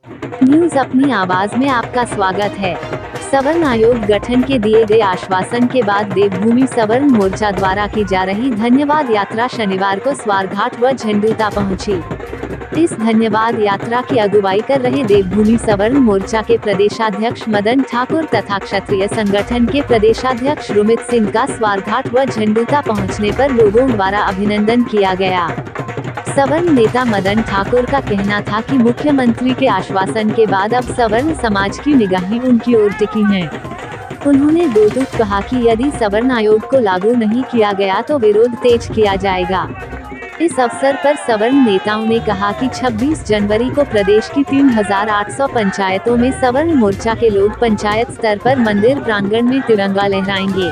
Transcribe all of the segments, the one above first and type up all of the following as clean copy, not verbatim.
News अपनी आवाज में आपका स्वागत है। सवर्ण आयोग गठन के दिए गए आश्वासन के बाद देवभूमि सवर्ण मोर्चा द्वारा की जा रही धन्यवाद यात्रा शनिवार को स्वारघाट व झंडूता पहुंची। इस धन्यवाद यात्रा की अगुवाई कर रहे देवभूमि सवर्ण मोर्चा के प्रदेशाध्यक्ष मदन ठाकुर तथा क्षत्रिय संगठन के प्रदेशाध्यक्ष रुमित सिंह का स्वारघाट व झंडूता पहुंचने पर लोगों द्वारा अभिनंदन किया गया। सवर्ण नेता मदन ठाकुर का कहना था कि मुख्यमंत्री के आश्वासन के बाद अब सवर्ण समाज की निगाहें उनकी ओर टिकी हैं। उन्होंने दो टूक कहा कि यदि सवर्ण आयोग को लागू नहीं किया गया तो विरोध तेज किया जाएगा। इस अवसर पर सवर्ण नेताओं ने कहा कि 26 जनवरी को प्रदेश की 3800 पंचायतों में सवर्ण मोर्चा के लोग पंचायत स्तर पर मंदिर प्रांगण में तिरंगा लहराएंगे।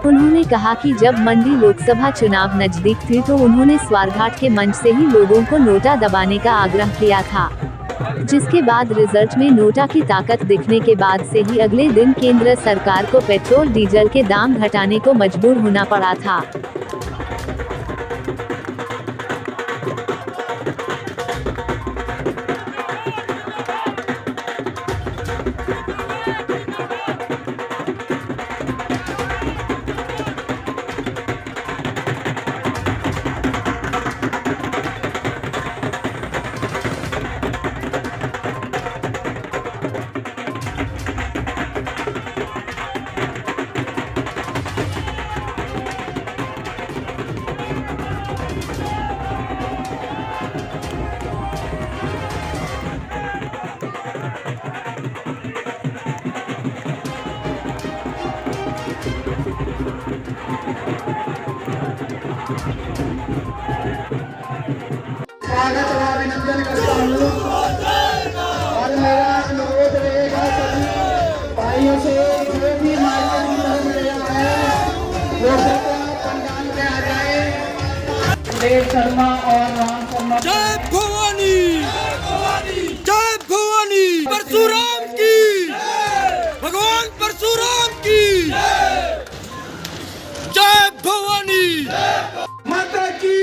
उन्होंने कहा कि जब मंडी लोकसभा चुनाव नजदीक थी तो उन्होंने स्वारघाट के मंच से ही लोगों को नोटा दबाने का आग्रह किया था, जिसके बाद रिजल्ट में नोटा की ताकत दिखने के बाद से ही अगले दिन केंद्र सरकार को पेट्रोल डीजल के दाम घटाने को मजबूर होना पड़ा था। स्वागत और अभिनंदन करता हूँ और मेरा अनुरोध रहेगा सभी भाइयों से जो भी मार्केट में धर्म गया है वो पंडाल में आ जाए। देव शर्मा और राम शर्मा। जय भवानी, जय भवानी, परशुराम की, भगवान परशुराम की जय भवानी। माता की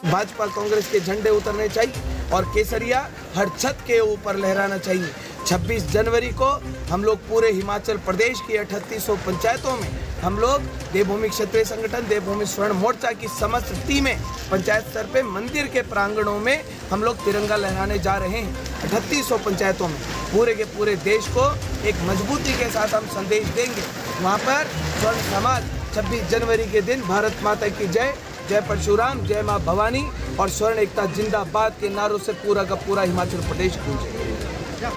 भाजपा कांग्रेस के झंडे उतरने चाहिए और केसरिया हर छत के ऊपर लहराना चाहिए। 26 जनवरी को हम लोग पूरे हिमाचल प्रदेश की 3800 पंचायतों में हम लोग देवभूमि क्षत्रिय संगठन देवभूमि स्वर्ण मोर्चा की समस्त टीमें पंचायत स्तर पे मंदिर के प्रांगणों में हम लोग तिरंगा लहराने जा रहे हैं। 3800 पंचायतों में पूरे के पूरे देश को एक मजबूती के साथ हम संदेश देंगे। वहाँ पर स्वर्ण समाज 26 जनवरी के दिन भारत माता की जय, जय परशुराम, जय माँ भवानी और स्वर्ण एकता जिंदाबाद के नारों से पूरा का पूरा हिमाचल प्रदेश गूंजेगा।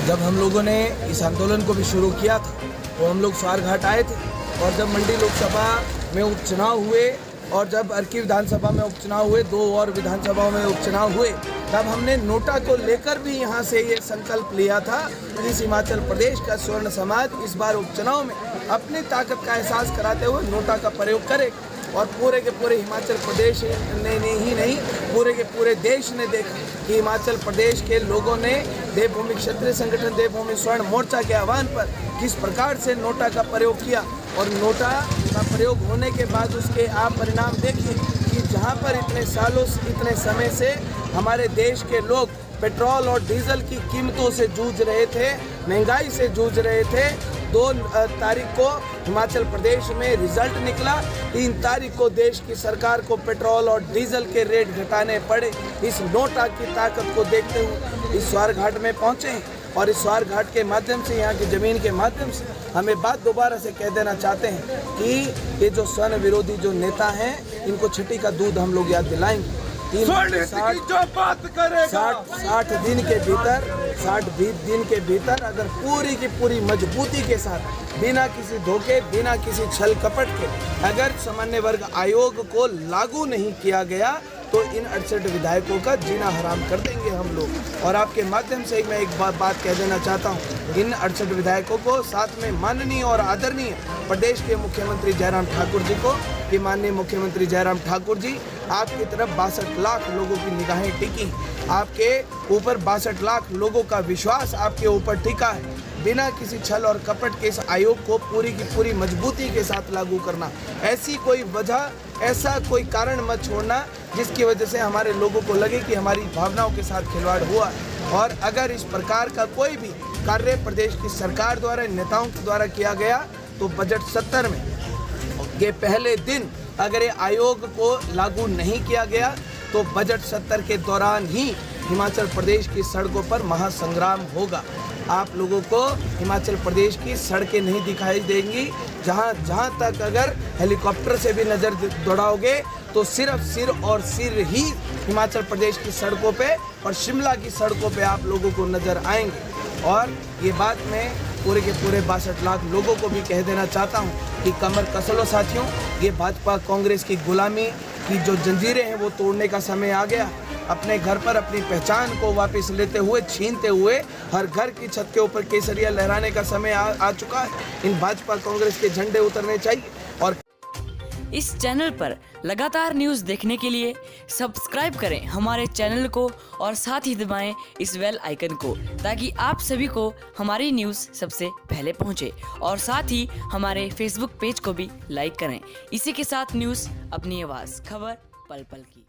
जब हम लोगों ने इस आंदोलन को भी शुरू किया था तो हम लोग स्वारघाट आए थे और जब मंडी लोकसभा में उपचुनाव हुए और जब अर्की विधानसभा में उपचुनाव हुए, 2 और विधानसभाओं में उपचुनाव हुए, तब हमने नोटा को लेकर भी यहाँ से ये संकल्प लिया था कि इस हिमाचल प्रदेश का स्वर्ण समाज इस बार उपचुनाव में अपनी ताकत का एहसास कराते हुए नोटा का प्रयोग करे। और पूरे के पूरे हिमाचल प्रदेश ने ही नहीं पूरे के पूरे देश ने देखा कि हिमाचल प्रदेश के लोगों ने देवभूमि क्षत्रिय संगठन देवभूमि स्वर्ण मोर्चा के आह्वान पर किस प्रकार से नोटा का प्रयोग किया और नोटा का प्रयोग होने के बाद उसके आप परिणाम देखिए कि जहां पर इतने सालों इतने समय से हमारे देश के लोग पेट्रोल और डीजल की कीमतों से जूझ रहे थे, महंगाई से जूझ रहे थे। 2 तारीख को हिमाचल प्रदेश में रिजल्ट निकला, 3 तारीख को देश की सरकार को पेट्रोल और डीजल के रेट घटाने पड़े। इस नोटा की ताकत को देखते हुए इस स्वारघाट में पहुंचे हैं और इस स्वारघाट के माध्यम से यहाँ की ज़मीन के माध्यम से हमें बात दोबारा से कह देना चाहते हैं कि ये जो स्वर्ण विरोधी जो नेता हैं इनको छठी का दूध हम लोग याद दिलाएंगे। 60 दिन के भीतर अगर पूरी की पूरी मजबूती के साथ बिना किसी धोखे बिना किसी छल कपट के अगर सामान्य वर्ग आयोग को लागू नहीं किया गया तो इन 68 विधायकों का जीना हराम कर देंगे हम लोग। और आपके माध्यम से मैं एक बात कह देना चाहता हूँ, इन 68 विधायकों को, साथ में माननीय और आदरणीय प्रदेश के मुख्यमंत्री जयराम ठाकुर जी को, कि माननीय मुख्यमंत्री जयराम ठाकुर जी, आपकी तरफ 62 लाख लोगों की निगाहें टिकी, आपके ऊपर 62 लाख लोगों का विश्वास आपके ऊपर टिका है। बिना किसी छल और कपट के इस आयोग को पूरी की पूरी मजबूती के साथ लागू करना। ऐसी कोई वजह, ऐसा कोई कारण मत छोड़ना जिसकी वजह से हमारे लोगों को लगे कि हमारी भावनाओं के साथ खिलवाड़ हुआ है। और अगर इस प्रकार का कोई भी कार्य प्रदेश की सरकार द्वारा, नेताओं के द्वारा किया गया, तो बजट 70 में के पहले दिन अगर ये आयोग को लागू नहीं किया गया तो बजट 70 के दौरान ही हिमाचल प्रदेश की सड़कों पर महासंग्राम होगा। आप लोगों को हिमाचल प्रदेश की सड़कें नहीं दिखाई देंगी। जहां तक अगर हेलीकॉप्टर से भी नज़र दौड़ाओगे तो सिर्फ सिर और सिर ही हिमाचल प्रदेश की सड़कों पे और शिमला की सड़कों पे आप लोगों को नज़र आएंगे। और ये बात मैं पूरे के पूरे 62 लाख लोगों को भी कह देना चाहता हूँ कि कमर कस लो साथियों, ये भाजपा कांग्रेस की गुलामी की जो जंजीरें हैं वो तोड़ने का समय आ गया। अपने घर पर अपनी पहचान को वापस लेते हुए, छीनते हुए हर घर की छत के ऊपर केसरिया लहराने का समय आ चुका है। इन भाजपा कांग्रेस के झंडे उतरने चाहिए। और इस चैनल पर लगातार न्यूज़ देखने के लिए सब्सक्राइब करें हमारे चैनल को और साथ ही दबाएं इस बेल आइकन को, ताकि आप सभी को हमारी न्यूज़ सबसे पहले पहुंचे। और साथ ही हमारे फेसबुक पेज को भी लाइक करें। इसी के साथ न्यूज़ अपनी आवाज़, खबर पल पल की।